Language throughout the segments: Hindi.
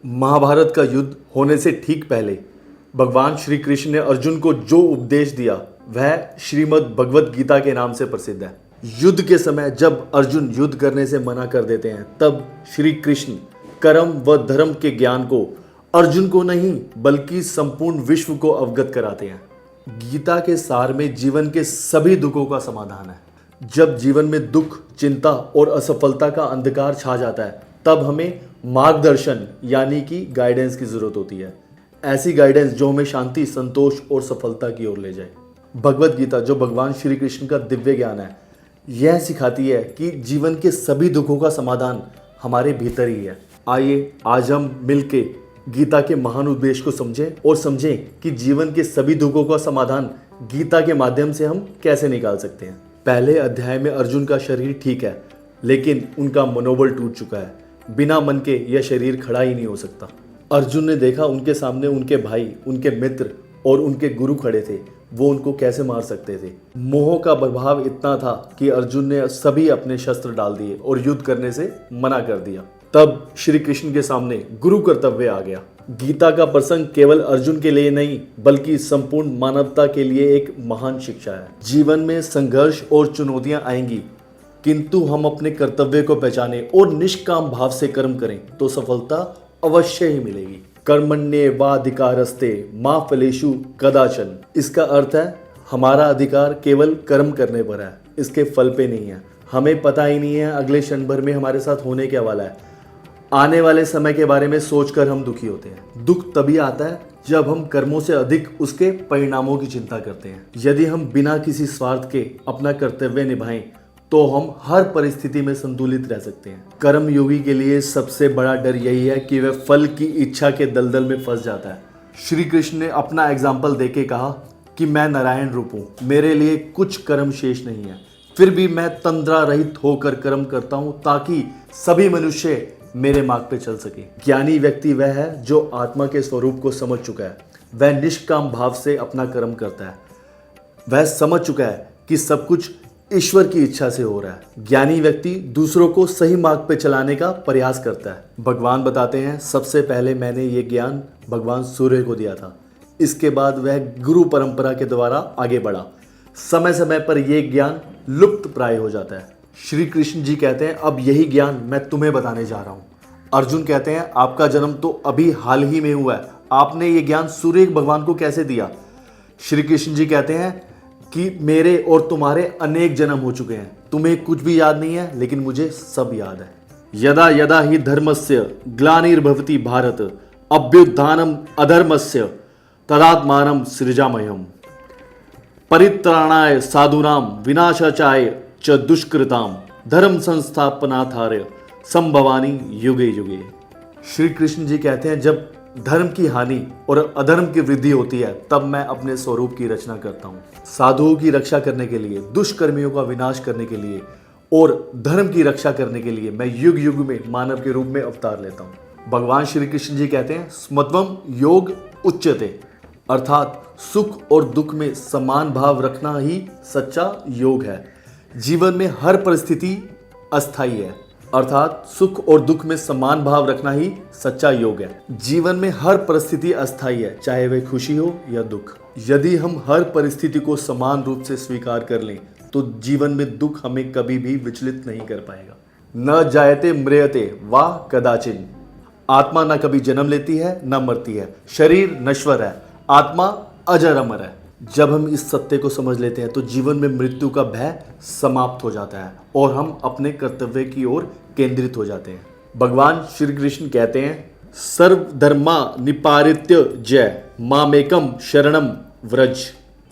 महाभारत का युद्ध होने से ठीक पहले भगवान श्री कृष्ण ने अर्जुन को जो उपदेश दिया वह श्रीमद् भगवत गीता के नाम से प्रसिद्ध है। युद्ध के समय जब अर्जुन युद्ध करने से मना कर देते हैं तब श्री कृष्ण कर्म व धर्म के ज्ञान को अर्जुन को नहीं बल्कि संपूर्ण विश्व को अवगत कराते हैं। गीता के सार में जीवन के सभी दुखों का समाधान है। जब जीवन में दुख, चिंता और असफलता का अंधकार छा जाता है तब हमें मार्गदर्शन यानी कि गाइडेंस की जरूरत होती है। ऐसी गाइडेंस जो हमें शांति, संतोष और सफलता की ओर ले जाए। भगवत गीता जो भगवान श्री कृष्ण का दिव्य ज्ञान है, यह सिखाती है कि जीवन के सभी दुखों का समाधान हमारे भीतर ही है। आइए आज हम मिलके गीता के महान उद्देश्य को समझें और समझें कि जीवन के सभी दुखों का समाधान गीता के माध्यम से हम कैसे निकाल सकते हैं। पहले अध्याय में अर्जुन का शरीर ठीक है लेकिन उनका मनोबल टूट चुका है। बिना मन के यह शरीर खड़ा ही नहीं हो सकता। अर्जुन ने देखा उनके सामने उनके भाई, उनके मित्र और उनके गुरु खड़े थे। वो उनको कैसे मार सकते थे। मोह का प्रभाव इतना था कि अर्जुन ने सभी अपने शस्त्र डाल दिए और युद्ध करने से मना कर दिया। तब श्री कृष्ण के सामने गुरु कर्तव्य आ गया। गीता का प्रसंग केवल अर्जुन के लिए नहीं बल्कि संपूर्ण मानवता के लिए एक महान शिक्षा है। जीवन में संघर्ष और चुनौतियां आएंगी किंतु हम अपने कर्तव्य को पहचाने और निष्काम भाव से कर्म करें तो सफलता अवश्य ही मिलेगी। कर्मण्येवाधिकारस्ते मा फलेषु कदाचन। इसका अर्थ है हमारा अधिकार केवल कर्म करने पर है, इसके फल पे नहीं है। हमें पता ही नहीं है अगले क्षण भर में हमारे साथ होने क्या वाला है। आने वाले समय के बारे में सोचकर हम दुखी होते हैं। दुख तभी आता है जब हम कर्मों से अधिक उसके परिणामों की चिंता करते हैं। यदि हम बिना किसी स्वार्थ के अपना कर्तव्य निभाएं तो हम हर परिस्थिति में संतुलित रह सकते हैं। कर्म योगी के लिए सबसे बड़ा डर यही है कि वह फल की इच्छा के दलदल में फंस जाता है। श्री कृष्ण ने अपना एग्जाम्पल देके कहा कि मैं नारायण रूप हूँ, मेरे लिए कुछ कर्म शेष नहीं है, फिर भी मैं तंद्रा रहित होकर कर्म करता हूँ ताकि सभी मनुष्य मेरे मार्ग पे चल सके। ज्ञानी व्यक्ति वह है जो आत्मा के स्वरूप को समझ चुका है। वह निष्काम भाव से अपना कर्म करता है। वह समझ चुका है कि सब कुछ ईश्वर की इच्छा से हो रहा है। ज्ञानी व्यक्ति दूसरों को सही मार्ग पे चलाने का प्रयास करता है। भगवान बताते हैं सबसे पहले मैंने ये ज्ञान भगवान सूर्य को दिया था। इसके बाद वह गुरु परंपरा के द्वारा आगे बढ़ा। समय समय पर यह ज्ञान लुप्त प्राय हो जाता है। श्री कृष्ण जी कहते हैं अब यही ज्ञान मैं तुम्हें बताने जा रहा हूँ। अर्जुन कहते हैं आपका जन्म तो अभी हाल ही में हुआ है, आपने ये ज्ञान सूर्य भगवान को कैसे दिया। श्री कृष्ण जी कहते हैं कि मेरे और तुम्हारे अनेक जन्म हो चुके हैं, तुम्हें कुछ भी याद नहीं है लेकिन मुझे सब याद है। यदा यदा ही धर्मस्य ग्लानिर्भवति भारत अभ्युत्थानम अधर्मस्य तदात्मानं सृजाम्यहम् परित्राणाय साधूनां विनाशाय च दुष्कृताम धर्म संस्थापनार्थाय संभवानि युगे युगे। श्री कृष्ण जी कहते हैं जब धर्म की हानि और अधर्म की वृद्धि होती है तब मैं अपने स्वरूप की रचना करता हूँ। साधुओं की रक्षा करने के लिए, दुष्कर्मियों का विनाश करने के लिए और धर्म की रक्षा करने के लिए मैं युग युग में मानव के रूप में अवतार लेता हूँ। भगवान श्री कृष्ण जी कहते हैं स्मत्वम योग उच्यते, अर्थात सुख और दुख में समान भाव रखना ही सच्चा योग है। जीवन में हर परिस्थिति अस्थायी है, अर्थात सुख और दुख में समान भाव रखना ही सच्चा योग है। जीवन में हर परिस्थिति अस्थायी है, चाहे वह खुशी हो या दुख। यदि हम हर परिस्थिति को समान रूप से स्वीकार कर लें तो जीवन में दुख हमें कभी भी विचलित नहीं कर पाएगा। न जायते म्रियते वा कदाचिन। आत्मा न कभी जन्म लेती है न मरती है। शरीर नश्वर है, आत्मा अजर अमर है। जब हम इस सत्य को समझ लेते हैं तो जीवन में मृत्यु का भय समाप्त हो जाता है और हम अपने कर्तव्य की ओर केंद्रित हो जाते हैं। भगवान श्री कृष्ण कहते हैं सर्वधर्मा निपारित्य जय मामेकम शरणम व्रज।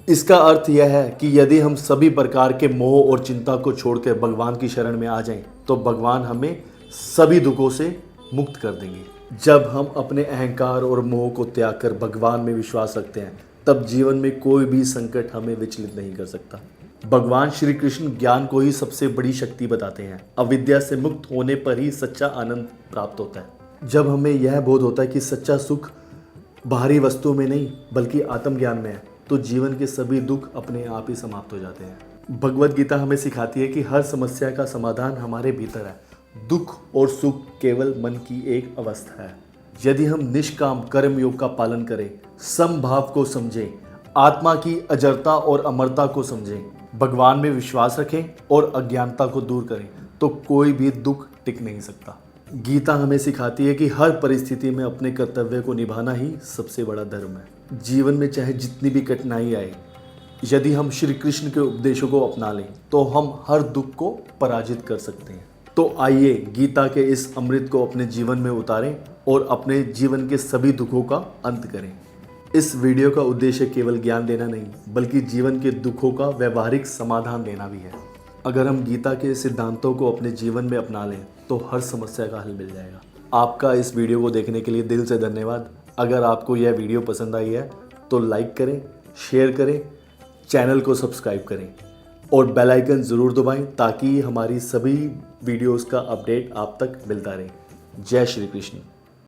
इसका अर्थ यह है कि यदि हम सभी प्रकार के मोह और चिंता को छोड़कर भगवान की शरण में आ जाएं तो भगवान हमें सभी दुखों से मुक्त कर देंगे। जब हम अपने अहंकार और मोह को त्याग कर भगवान में विश्वास रखते हैं तब जीवन में कोई भी संकट हमें विचलित नहीं कर सकता। भगवान श्री कृष्ण ज्ञान को ही सबसे बड़ी शक्ति बताते हैं। अविद्या से मुक्त होने पर ही सच्चा आनंद प्राप्त होता है। जब हमें यह बोध होता है कि सच्चा सुख बाहरी वस्तुओं में नहीं बल्कि आत्मज्ञान में है तो जीवन के सभी दुख अपने आप ही समाप्त हो जाते हैं। भगवत गीता हमें सिखाती है कि हर समस्या का समाधान हमारे भीतर है। दुख और सुख केवल मन की एक अवस्था है। यदि हम निष्काम कर्म योग का पालन करें, समभाव को समझें, आत्मा की अजरता और अमरता को समझें, भगवान में विश्वास रखें और अज्ञानता को दूर करें, तो कोई भी दुख टिक नहीं सकता। गीता हमें सिखाती है कि हर परिस्थिति में अपने कर्तव्य को निभाना ही सबसे बड़ा धर्म है। जीवन में चाहे जितनी भी कठिनाई आए, यदि हम श्री कृष्ण के उपदेशों को अपना लें तो हम हर दुख को पराजित कर सकते हैं। तो आइए गीता के इस अमृत को अपने जीवन में उतारें और अपने जीवन के सभी दुखों का अंत करें। इस वीडियो का उद्देश्य केवल ज्ञान देना नहीं, बल्कि जीवन के दुखों का व्यवहारिक समाधान देना भी है। अगर हम गीता के सिद्धांतों को अपने जीवन में अपना लें तो हर समस्या का हल मिल जाएगा। आपका इस वीडियो को देखने के लिए दिल से धन्यवाद। अगर आपको यह वीडियो पसंद आई है तो लाइक करें, शेयर करें, चैनल को सब्सक्राइब करें और बेल आइकन ज़रूर दबाएं ताकि हमारी सभी वीडियोस का अपडेट आप तक मिलता रहे। जय श्री कृष्ण।